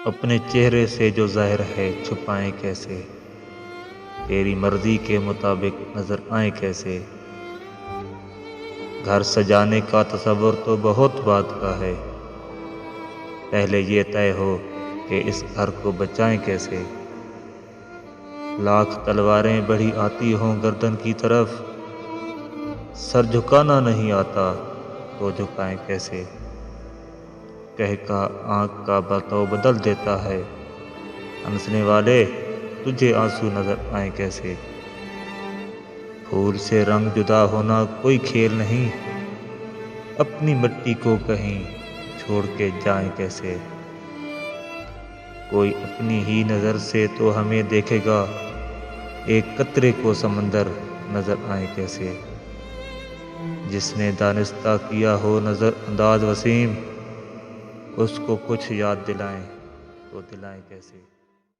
اپنے چہرے سے جو ظاہر ہے چھپائیں کیسے، تیری مرضی کے مطابق نظر آئیں کیسے۔ گھر سجانے کا تصور تو بہت بات کا ہے، پہلے یہ طے ہو کہ اس گھر کو بچائیں کیسے۔ لاکھ تلواریں بڑھی آتی ہوں گردن کی طرف، سر جھکانا نہیں آتا تو جھکائیں کیسے۔ کہہ کا آنکھ کا بتاؤ بدل دیتا ہے، ہنسنے والے تجھے آنسو نظر آئیں کیسے۔ پھول سے رنگ جدا ہونا کوئی کھیل نہیں، اپنی مٹی کو کہیں چھوڑ کے جائیں کیسے۔ کوئی اپنی ہی نظر سے تو ہمیں دیکھے گا، ایک قطرے کو سمندر نظر آئیں کیسے۔ جس نے دانستہ کیا ہو نظر انداز وسیم، اس کو کچھ یاد دلائیں تو دلائیں کیسے۔